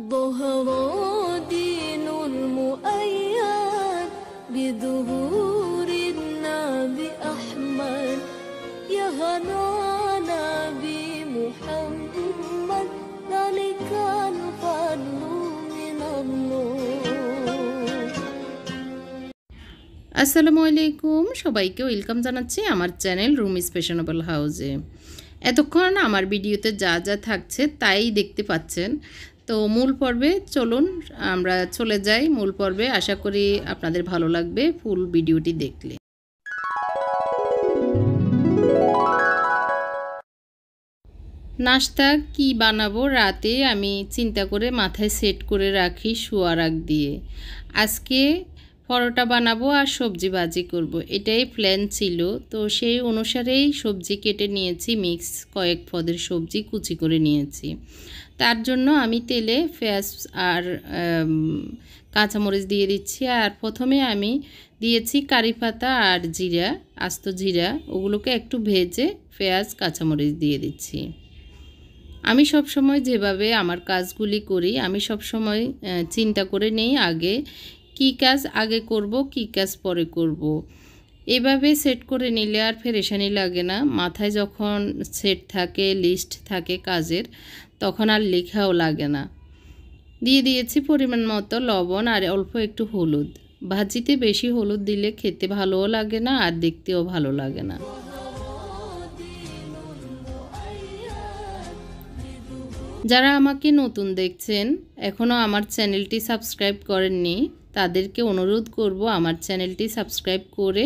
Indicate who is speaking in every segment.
Speaker 1: ظهر دين المؤيد بظهور النبي أحمد يا هنانا بمحمد ذلك الفضل من الله।
Speaker 2: আসসালামু আলাইকুম, সবাইকে ওয়েলকাম জানাচ্ছি আমার চ্যানেল রুমিস ফ্যাশনেবল হাউসে। এতক্ষণ আমার ভিডিওতে যা যা থাকছে তাই দেখতে পাচ্ছেন। তো মূল পর্বে চলুন আমরা চলে যাই। মূল পর্বে আশা করি আপনাদের ভালো লাগবে ফুল ভিডিওটি দেখলে। নাস্তা কি বানাবো রাতে আমি চিন্তা করে মাথায় সেট করে রাখি শোয়ার আগ দিয়ে। আজকে পরোটা বানাবো আর সবজি ভাজি করব, এটাই প্ল্যান ছিল। তো সেই অনুসারেই সবজি কেটে নিয়েছি, মিক্স কয়েক পদের সবজি কুচি করে নিয়েছি। তার জন্য আমি তেলে পেঁয়াজ আর কাঁচামরিচ দিয়ে দিচ্ছি। আর প্রথমে আমি দিয়েছি কারি পাতা আর জিরা, আস্ত জিরা, ওগুলোকে একটু ভেজে পেঁয়াজ কাঁচামরিচ দিয়ে দিচ্ছি। আমি সব সময় যেভাবে আমার কাজগুলি করি, আমি সব সময় চিন্তা করে নেই আগে কি কাজ আগে করব, কি কাজ পরে করব। এভাবে সেট করে নিলে আর পেরেশানি লাগে না। মাথায় যখন সেট থাকে, লিস্ট থাকে কাজের, তখন আর লেখাও লাগে না। দিয়ে দিয়েছি পরিমাণ মতো লবণ আর অল্প একটু হলুদ। ভাজিতে বেশি হলুদ দিলে খেতে ভালোও লাগে না আর দেখতেও ভালো লাগে না। যারা আমাকে নতুন দেখছেন, এখনও আমার চ্যানেলটি সাবস্ক্রাইব করেননি, তাদেরকে অনুরোধ করব আমার চ্যানেলটি সাবস্ক্রাইব করে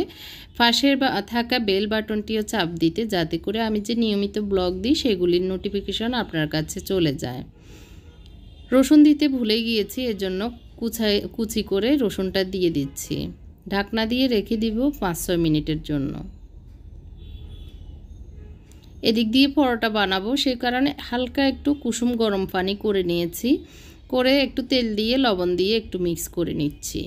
Speaker 2: পাশের থাকা বেল বাটনটিও চাপ দিতে, যাতে করে আমি যে নিয়মিত ব্লগ দিই সেগুলির নোটিফিকেশন আপনার কাছে চলে যায়। রসুন দিতে ভুলে গিয়েছি, এজন্য কুচি করে রসুনটা দিয়ে দিচ্ছি। ঢাকনা দিয়ে রেখে দিব 5-6 মিনিটের জন্য। এদিক দিয়ে পরোটা বানাবো, সে কারণে হালকা একটু কুসুম গরম পানি করে নিয়েছি, করে একটু তেল দিয়ে লবণ দিয়ে একটু মিক্স করে নিচ্ছি।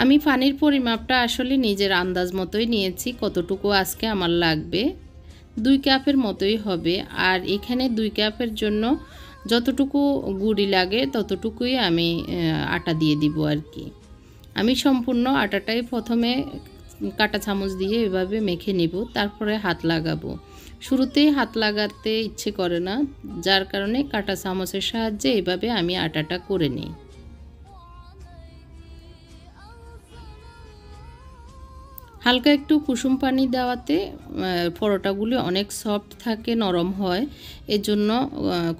Speaker 2: আমি পানির পরিমাপটা আসলে নিজের আন্দাজ মতোই নিয়েছি, কতটুকু আজকে আমার লাগবে 2 কাপের মতোই হবে। আর এখানে 2 কাপের জন্য যতটুকু গুঁড়ি লাগে ততটুকুই আমি আটা দিয়ে দিব আর কি। আমি সম্পূর্ণ আটাটাই প্রথমে কাঁটা চামচ দিয়ে এভাবে মেখে নিব, তারপরে হাত লাগাবো। শুরুতেই হাত লাগাতে ইচ্ছে করে না, যার কারণে কাঁটা চামচের সাহায্যে এভাবে আমি আটাটা করে নিই। হালকা একটু কুসুম পানি দেওয়াতে পরোটাগুলি অনেক সফট থাকে, নরম হয়, এজন্য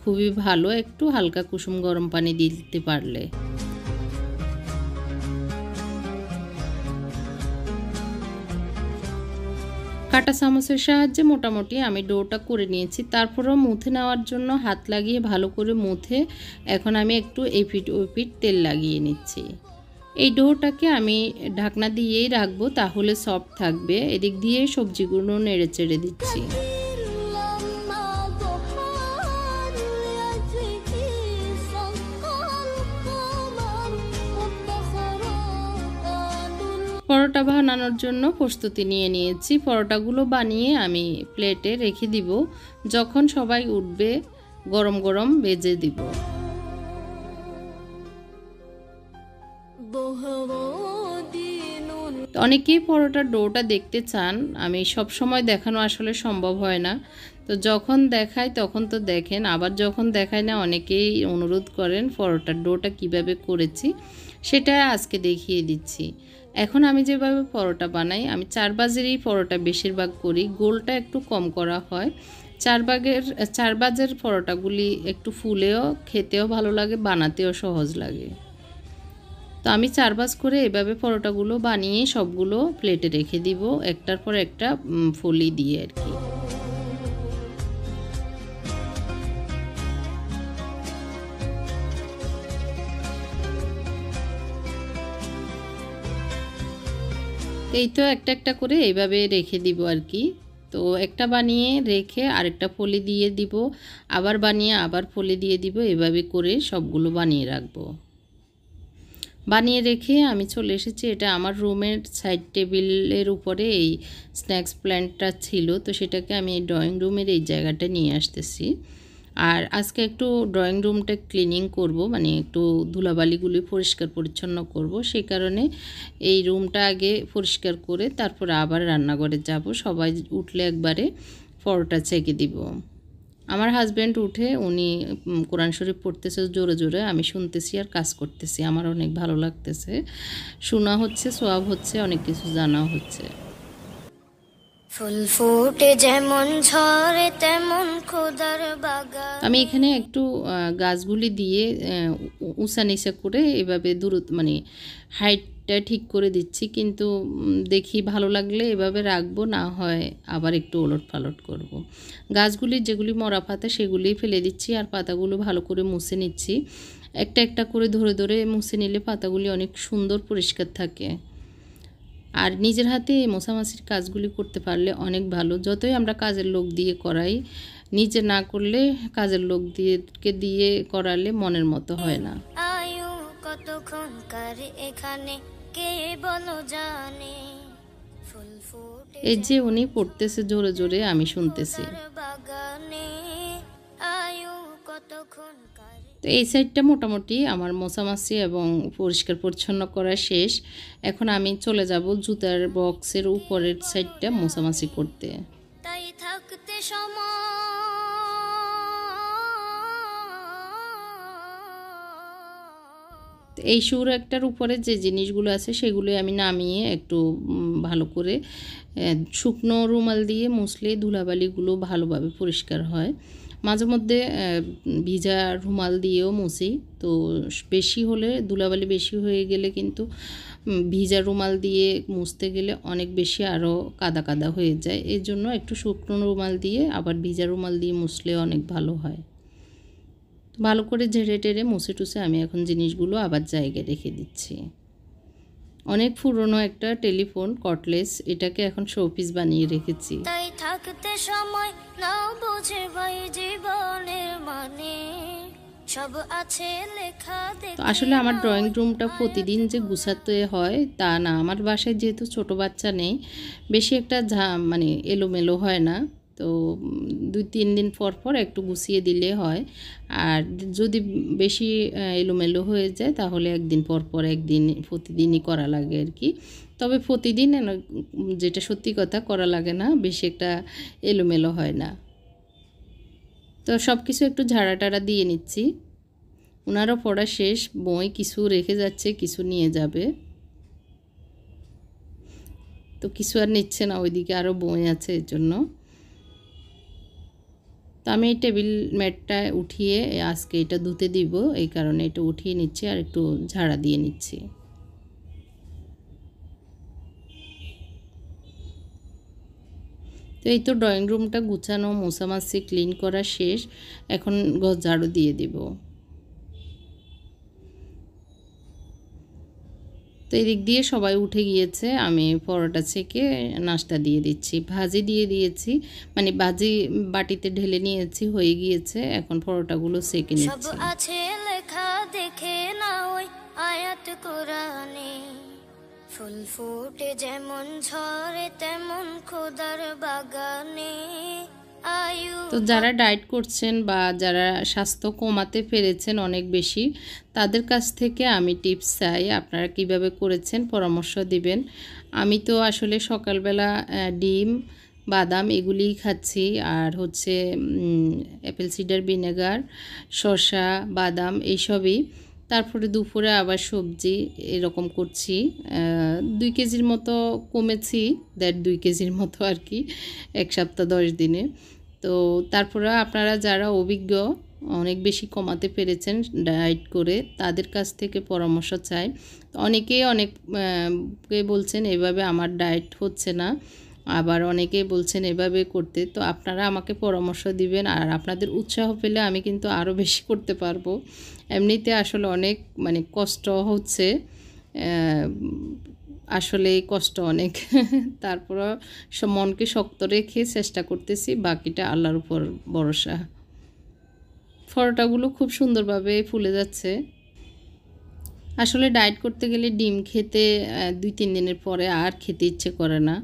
Speaker 2: খুবই ভালো একটু হালকা কুসুম গরম পানি দিতে পারলে। কাঁটা চামচের সাহায্যে মোটামুটি আমি ডোটা করে নিয়েছি। তারপরেও মুথে নেওয়ার জন্য হাত লাগিয়ে ভালো করে মুথে এখন আমি একটু এপিট ওপিট তেল লাগিয়ে নিচ্ছি। এই ডোটাকে আমি ঢাকনা দিয়েই রাখবো, তাহলে সফট থাকবে। এদিক দিয়ে সবজিগুলো নেড়ে চেড়ে দিচ্ছি। পরোটা বানানোর জন্য প্রস্তুতি নিয়ে নিয়েছি। পরোটাগুলো বানিয়ে আমি প্লেটে রেখে দিব, যখন সবাই উঠবে গরম গরম ভেজে দিব। অনেকেই পরোটার ডোটা দেখতে চান, আমি সব সময় দেখানো আসলে সম্ভব হয় না। তো যখন দেখাই তখন তো দেখেন, আবার যখন দেখাই না অনেকেই অনুরোধ করেন পরোটার ডোটা কিভাবে করেছি সেটা আজকে দেখিয়ে দিচ্ছি। এখন আমি যেভাবে পরোটা বানাই, আমি 4 ভাজেরই পরোটা বেশিরভাগ করি, গোলটা একটু কম করা হয়। 4 ভাজের পরোটাগুলি একটু ফুলেও খেতেও ভালো লাগে, বানাতেও সহজ লাগে। তো আমি 4 ভাজ করে এভাবে পরোটাগুলো বানিয়ে সবগুলো প্লেটে রেখে দিব, একটার পর একটা ফলি দিয়ে আর কি। এই তো একটা একটা করে এইভাবে রেখে দিব আর কি। তো একটা বানিয়ে রেখে আরেকটা ফলি দিয়ে দিব, আবার বানিয়ে আবার ফলি দিয়ে দিব, এভাবে করে সবগুলো বানিয়ে রাখবো। বানিয়ে রেখে আমি চলে এসেছি। এটা আমার রুমের সাইড টেবিলের উপরে এই স্ন্যাক্স প্ল্যান্টটা ছিল, তো সেটাকে আমি ড্রয়িং রুমের এই জায়গাটা নিয়ে আসতেছি। আর আজকে একটু ড্রয়িং রুমটা ক্লিনিং করব, মানে একটু ধুলাবালিগুলি পরিষ্কার পরিচ্ছন্ন করব। সেই কারণে এই রুমটা আগে পরিষ্কার করে তারপরে আবার রান্নাঘরে যাব। সবাই উঠলে একবারে পরোটা ছেঁকে দিব। আমার হাজব্যান্ড উঠে উনি কোরআন শরীফ পড়তেছে জোরে জোরে, আমি শুনতেছি আর কাজ করতেছি। আমার অনেক ভালো লাগতেছে, শোনা হচ্ছে, সোয়াব হচ্ছে, অনেক কিছু জানাও হচ্ছে।
Speaker 1: ফুল ফুটে যেমন ঝরে তেমন খোদার বাগান।
Speaker 2: আমি এখানে একটু গাছগুলি দিয়ে উঁচা নিচা করে এভাবে মানে হাইটটা ঠিক করে দিচ্ছি, কিন্তু দেখি ভালো লাগলে এভাবে রাখবো, না হয় আবার একটু ওলট পালট করব। গাছগুলি যেগুলি মরা পাতা সেগুলি ফেলে দিচ্ছি, আর পাতাগুলো ভালো করে মুছে নিচ্ছি। একটা একটা করে ধরে ধরে মুছে নিলে পাতাগুলি অনেক সুন্দর পরিষ্কার থাকে। আর নিজের হাতে মোছামাছির কাজগুলি করতে পারলে অনেক ভালো। যতই আমরা কাজের লোক দিয়ে করাই, নিজে না করলে কাজের লোক দিয়ে করালে মনের মতো হয় না।
Speaker 1: আয়ু কতক্ষণ কার এখানে কে বলো জানে। ফুল ফুটে
Speaker 2: এই যে উনি পড়তেছে জোরে জোরে, আমি শুনতেছি।
Speaker 1: বাগানে আয়ু কতক্ষণ কার।
Speaker 2: তো এই সাইডটা মোটামুটি আমার মোছামাছি এবং পরিষ্কার পরিচ্ছন্ন করা শেষ। এখন আমি চলে যাব জুতার বক্সের উপরের সাইডটা মোছামাছি করতে।
Speaker 1: তাই থাকতে সময়
Speaker 2: এই সুর একটার উপরে যে জিনিসগুলো আছে সেগুলো আমি নামিয়ে একটু ভালো করে শুকনো রুমাল দিয়ে মুছলে ধুলাবালিগুলো ভালোভাবে পরিষ্কার হয়। মাঝে মধ্যে ভিজা রুমাল দিয়েও মুছি, তো বেশি হলে ধুলাবালি বেশি হয়ে গেলে কিন্তু ভিজা রুমাল দিয়ে মুছতে গেলে অনেক বেশি আরও কাদা কাদা হয়ে যায়। এর জন্য একটু শুকনো রুমাল দিয়ে আবার ভিজা রুমাল দিয়ে মুছলে অনেক ভালো হয়। ভালো করে ঝেড়ে টেড়ে মুছে টুছে আমি এখন জিনিসগুলো আবার জায়গায় রেখে দিচ্ছি। অনেক পুরনো একটা টেলিফোন কর্ডলেস, এটাকে এখন শোপিস বানিয়ে রেখেছি।
Speaker 1: তাই থাকতে সময় না বুঝে ভাই জীবনের মানে সব আছে লেখা
Speaker 2: তো আসলে আমার ড্রয়িং রুমটা প্রতিদিন যে গুছাতে হয় তা না। আমার বাসায় যেহেতু ছোট বাচ্চা নেই, বেশি একটা মানে এলোমেলো হয় না। তো 2-3 দিন পর পর একটু গুছিয়ে দিলে হয়। আর যদি বেশি এলোমেলো হয়ে যায় তাহলে একদিন পর পর একদিন প্রতিদিনই করা লাগে আর কি। তবে প্রতিদিন যেটা সত্যি কথা করা লাগে না, বেশি একটা এলোমেলো হয় না। তো সব কিছু একটু ঝাড়া টাড়া দিয়ে নিচ্ছি। ওনারও পড়া শেষ, বই কিছু রেখে যাচ্ছে, কিছু নিয়ে যাবে। তো কিছু আর নিচ্ছে না, ওইদিকে আরও বই আছে এর জন্য। তো আমি এই টেবিল ম্যাটটা উঠিয়ে আজকে এটা ধুতে দিব, এই কারণে এটা উঠিয়ে নিচ্ছি আর একটু ঝাড়া দিয়ে নিচ্ছি। তো এই তো ড্রয়িং রুমটা গুছানো মোছামাছি ক্লিন করা শেষ, এখন ঘর ঝাড়ু দিয়ে দিব। তো এদিক দিয়ে সবাই উঠে গিয়েছে, আমি পরোটা ছেঁকে নাস্তা দিয়ে দিচ্ছি। ভাজি দিয়ে দিয়েছি, মানে ভাজি বাটিতে ঢেলে নিয়েছি, হয়ে গিয়েছে। এখন পরোটাগুলো সেঁকে
Speaker 1: সব
Speaker 2: নিচ্ছি।
Speaker 1: আছে লেখা দেখে না ওই আয়াত কোরআনে। ফুল ফুটে যেমন ঝরে তেমন খোদার বাগানে আয়ু।
Speaker 2: তো যারা ডায়েট করছেন বা যারা স্বাস্থ্য কমাতে পেরেছেন অনেক বেশি, তাদের কাছ থেকে আমি টিপস চাই, আপনারা কিভাবে করেছেন পরামর্শ দিবেন। আমি তো আসলে সকালবেলা ডিম বাদাম এগুলিই খাচ্ছি, আর হচ্ছে অ্যাপেল সিডার ভিনেগার, শসা, বাদাম এইসবই। তারপরে দুপুরে আবার সবজি এরকম করছি। 2 কেজির মতো কমেছি, 1.5-2 কেজির মতো আর কি, 1 সপ্তাহ 10 দিনে। তো তারপরে আপনারা যারা অভিজ্ঞ, অনেক বেশি কমাতে পেরেছেন ডায়েট করে, তাদের কাছ থেকে পরামর্শ চাই। অনেকেই অনেকে বলছেন এভাবে আমার ডায়েট হচ্ছে না, আবার অনেকেই বলছেন এভাবে করতে। তো আপনারা আমাকে পরামর্শ দিবেন, আর আপনাদের উৎসাহ পেলে আমি কিন্তু আরও বেশি করতে পারবো। এমনিতে আসলে অনেক মানে কষ্ট হচ্ছে, আসলে কষ্ট অনেক। তারপরও মনকে শক্ত রেখে চেষ্টা করতেছি, বাকিটা আল্লাহর উপর ভরসা। পরোটাগুলো খুব সুন্দরভাবে ফুলে যাচ্ছে। আসলে ডায়েট করতে গেলে ডিম খেতে 2-3 দিনের পরে আর খেতে ইচ্ছে করে না।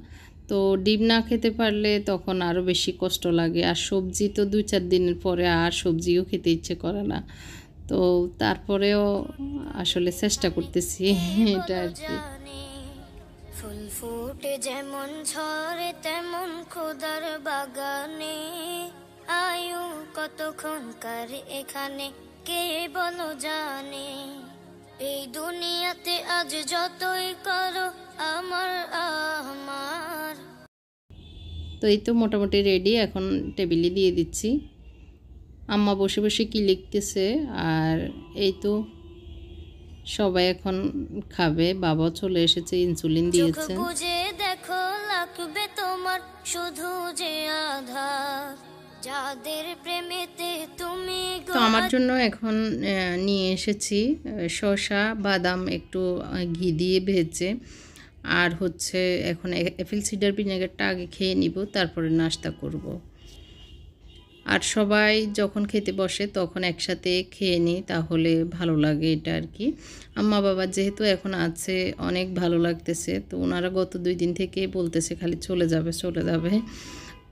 Speaker 2: তো ডিম না খেতে পারলে তখন আরও বেশি কষ্ট লাগে। আর সবজি তো 2-4 দিনের পরে আর সবজিও খেতে ইচ্ছে করে না। তো তারপরেও আসলে চেষ্টা করতেছি এটা আর কি।
Speaker 1: ফুল ফুটে যেমন ঝরে তেমন খোদার বাগানে, আয়ু কতক্ষণকার এখানে কে বলো জানে। এই দুনিয়াতে আজ যতই করো আমার আমার।
Speaker 2: তো এই তো মোটামুটি রেডি, এখন টেবিলে দিয়ে দিচ্ছি। আম্মা বসে বসে কি লিখতেছে, আর এই তো সবাই এখন খাবে। বাবা চলে এসেছে, ইনসুলিন দিয়েছে।
Speaker 1: বুঝে দেখো লাগবে তোমার শুধু যে আধার, যাদের প্রেমেতে তুমি।
Speaker 2: তো আমার জন্য এখন নিয়ে এসেছি শসা, বাদাম একটু ঘি দিয়ে ভেজে, আর হচ্ছে এখন অ্যাপেল সিডার ভিনেগারটা আগে খেয়ে নিব, তারপরে নাস্তা করব। আর সবাই যখন খেতে বসে তখন একসাথে খেয়ে নিই, তাহলে ভালো লাগে এটা আর কি। আম্মা বাবা যেহেতু এখন আছে, অনেক ভালো লাগতেছে। তো ওনারা গত 2 দিন থেকে বলতেছে খালি চলে যাবে চলে যাবে।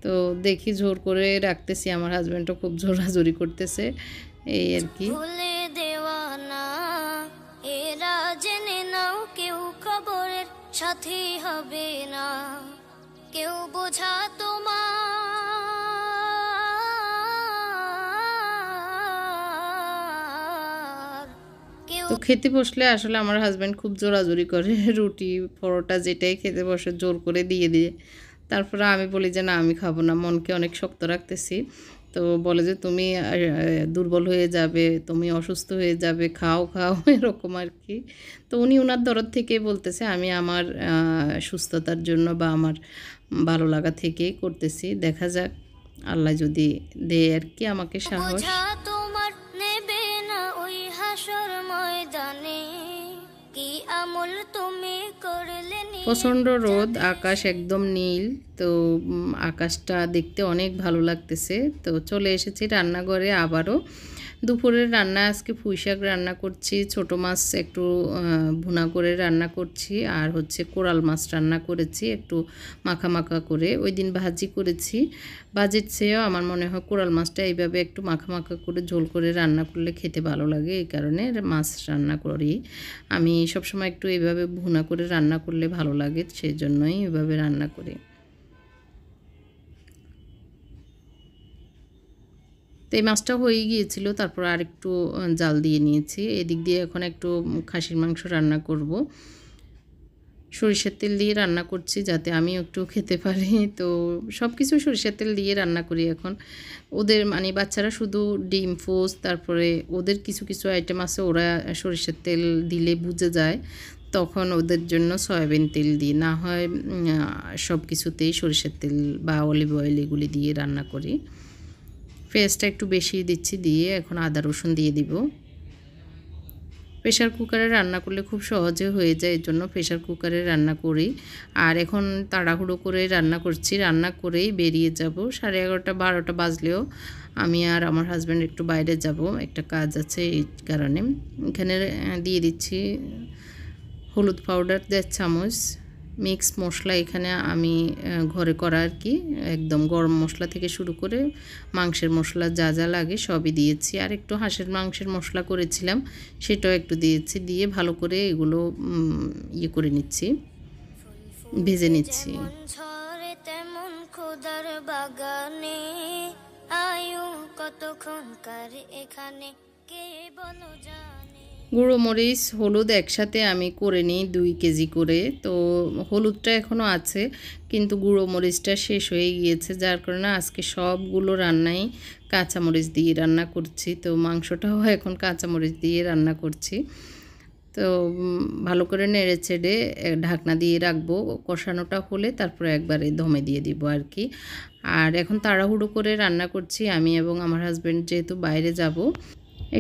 Speaker 2: তো দেখি জোর করে রাখতেছি, আমার হাজব্যান্ডও খুব জোরাজোরি করতেছে, এই আর কি।
Speaker 1: ভুলে দেওয়া না, এরা জেনে নাও কেউ খবরের সাথী হবে না, কেউ বোঝা তোমার।
Speaker 2: তো খেতে বসলে আসলে আমার হাজব্যান্ড খুব জোরাজোরি করে, রুটি পরোটা যেটাই খেতে বসে জোর করে দিয়ে দিয়ে। তারপরে আমি বলি যে না, আমি খাবো না, মনকে অনেক শক্ত রাখতেছি। তো বলে যে তুমি দুর্বল হয়ে যাবে, তুমি অসুস্থ হয়ে যাবে, খাও খাও এরকম আর কি। তো উনি ওনার দরদ থেকে বলতেছে, আমি আমার সুস্থতার জন্য বা আমার ভালো লাগা থেকেই করতেছি। দেখা যাক আল্লাহ যদি দেয় আর কি আমাকে সাহস।
Speaker 1: তোমার নেবে না ওই হাসর ময়দানে, কি আমল তুমি করলে।
Speaker 2: প্রচণ্ড রোদ, আকাশ একদম নীল। তো আকাশটা দেখতে অনেক ভালো লাগতেছে। তো চলে এসেছি রান্নাঘরে আবারও। দুপুরের রান্না আজকে পুঁই শাক রান্না করছি, ছোট মাছ একটু ভুনা করে রান্না করছি, আর হচ্ছে কোরাল মাছ রান্না করেছি একটু মাখা মাখা করে। ওই দিন ভাজি করেছি, ভাজির চেয়েও আমার মনে হয় কোরাল মাছটা এইভাবে একটু মাখা মাখা করে ঝোল করে রান্না করলে খেতে ভালো লাগে, এই কারণে মাছ রান্না করি আমি সবসময়। একটু এইভাবে ভুনা করে রান্না করলে ভালো লাগে, সেই জন্যই এভাবে রান্না করি। তো এই মাছটা হয়ে গিয়েছিল, তারপর আর একটু জাল দিয়ে নিয়েছি। এদিক দিয়ে এখন একটু খাসির মাংস রান্না করব। সরিষার তেল দিয়ে রান্না করছি যাতে আমি একটু খেতে পারি। তো সব কিছু সরিষার তেল দিয়ে রান্না করি এখন। ওদের মানে বাচ্চারা শুধু ডিম ফোস, তারপরে ওদের কিছু কিছু আইটেম আছে ওরা সরিষার তেল দিলে বুঝে যায়, তখন ওদের জন্য সয়াবিন তেল দিই, না হয় সব কিছুতেই সরিষার তেল বা অলিভ অয়েল এগুলি দিয়ে রান্না করি। পেঁয়াজটা একটু বেশি দিচ্ছি, দিয়ে এখন আদা রসুন দিয়ে দিব। প্রেশার কুকারে রান্না করলে খুব সহজে হয়ে যায়, এর জন্য প্রেশার কুকারে রান্না করি। আর এখন তাড়াহুড়ো করে রান্না করছি, রান্না করেই বেরিয়ে যাব। 11:30-12টা বাজলেও আমি আর আমার হাজব্যান্ড একটু বাইরে যাব, একটা কাজ আছে, এই কারণে। এখানে দিয়ে দিচ্ছি হলুদ পাউডার 1.5 চামচ, মিক্স মশলা এখানে আমি ঘরে করা আর কি, একদম গরম মশলা থেকে শুরু করে মাংসের মশলা যা যা লাগে সবই দিয়েছি। আর একটু হাঁসের মাংসের মশলা করেছিলাম, সেটাও একটু দিয়েছি, দিয়ে ভালো করে এগুলো ইয়ে করে নিচ্ছি, ভেজে নিচ্ছি।
Speaker 1: তেমন খোদার বাগানে, আয়ু কতক্ষণকার এখানে কে বলো জানে।
Speaker 2: গুঁড়ো মরিচ হলুদ একসাথে আমি করে নিই 2 কেজি করে। তো হলুদটা এখনও আছে, কিন্তু গুঁড়ো মরিচটা শেষ হয়ে গিয়েছে, যার কারণে আজকে সবগুলো রান্নাই কাঁচামরিচ দিয়ে রান্না করছি। তো মাংসটাও এখন কাঁচামরিচ দিয়ে রান্না করছি। তো ভালো করে নেড়ে চেড়ে ঢাকনা দিয়ে রাখবো, কষানোটা হলে তারপরে একবারে দমে দিয়ে দিব আর কি। আর এখন তাড়াহুড়ো করে রান্না করছি আমি এবং আমার হাজব্যান্ড, যেহেতু বাইরে যাব,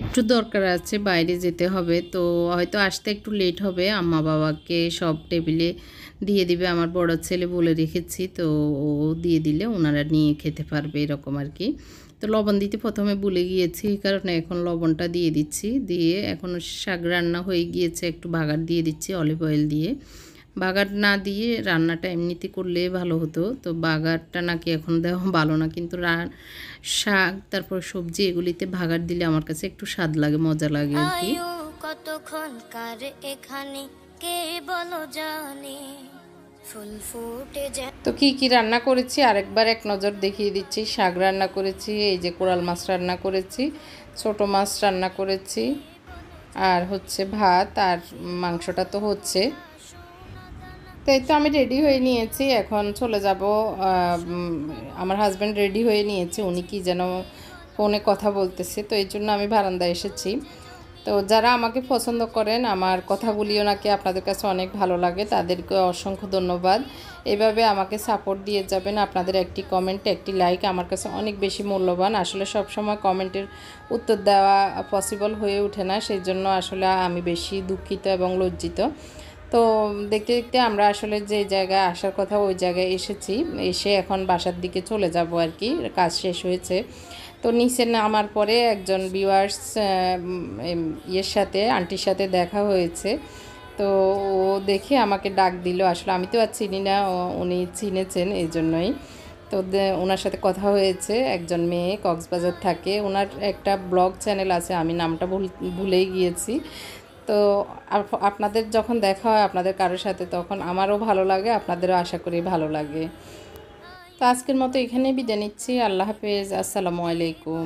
Speaker 2: একটু দরকার আছে, বাইরে যেতে হবে। তো হয়তো আসতে একটু লেট হবে, আম্মা বাবাকে সব টেবিলে দিয়ে দিবে, আমার বড় ছেলে বলে রেখেছি, তো ও দিয়ে দিলে ওনারা নিয়ে খেতে পারবে এরকম আর কি। তো লবণ দিতে প্রথমে ভুলে গিয়েছি, এই কারণে এখন লবণটা দিয়ে দিচ্ছি। দিয়ে এখন শাক রান্না হয়ে গিয়েছে, একটু বাগার দিয়ে দিচ্ছি অলিভ অয়েল দিয়ে। বাগার না দিয়ে রান্নাটা এমনিতে করলে ভালো হতো, তো বাগারটা নাকি এখন দেওয়া ভালো না, কিন্তু শাক তারপর সবজি এগুলিতে বাগার দিলে আমার কাছে একটু স্বাদ লাগে, মজা লাগে আর কি।
Speaker 1: আয়ু কতক্ষণ কার এখানে কে বলো জানে, ফুল ফুটে যায়।
Speaker 2: তো কি রান্না করেছি আরেকবার এক নজর দেখিয়ে দিচ্ছি। শাক রান্না করেছি, এই যে কোরাল মাছ রান্না করেছি, ছোট মাছ রান্না করেছি, আর হচ্ছে ভাত, আর মাংসটা তো হচ্ছে। তো এই তো আমি রেডি হয়ে নিয়েছি, এখন চলে যাব। আমার হাজব্যান্ড রেডি হয়ে নিয়েছে, উনি কি যেন ফোনে কথা বলতেছে, তো এই জন্য আমি বারান্দায় এসেছি। তো যারা আমাকে পছন্দ করেন, আমার কথাগুলিও নাকি আপনাদের কাছে অনেক ভালো লাগে, তাদেরকে অসংখ্য ধন্যবাদ। এভাবে আমাকে সাপোর্ট দিয়ে যাবেন। আপনাদের একটি কমেন্ট, একটি লাইক আমার কাছে অনেক বেশি মূল্যবান। আসলে সব সময় কমেন্টের উত্তর দেওয়া পসিবল হয়ে ওঠে না, সেই জন্য আসলে আমি বেশি দুঃখিত এবং লজ্জিত। তো দেখতে দেখতে আমরা আসলে যে জায়গায় আসার কথা ওই জায়গায় এসেছি, এসে এখন বাসার দিকে চলে যাব আর কি, কাজ শেষ হয়েছে। তো নিচে নামার পরে একজন ভিউয়ার্স ইয়ের সাথে, আন্টির সাথে দেখা হয়েছে। তো ও দেখে আমাকে ডাক দিল, আসলে আমি তো আর চিনি না, উনি চিনেছেন এই জন্যই। তো ওনার সাথে কথা হয়েছে। একজন মেয়ে কক্সবাজার থাকে, ওনার একটা ব্লগ চ্যানেল আছে, আমি নামটা ভুলেই গিয়েছি। তো আপনাদের যখন দেখা হয় আপনাদের কারোর সাথে, তখন আমারও ভালো লাগে, আপনাদেরও আশা করি ভালো লাগে। তো আজকের মতো এখানেই বিদায় নিচ্ছি। আল্লাহ হাফেজ, আসসালামু আলাইকুম।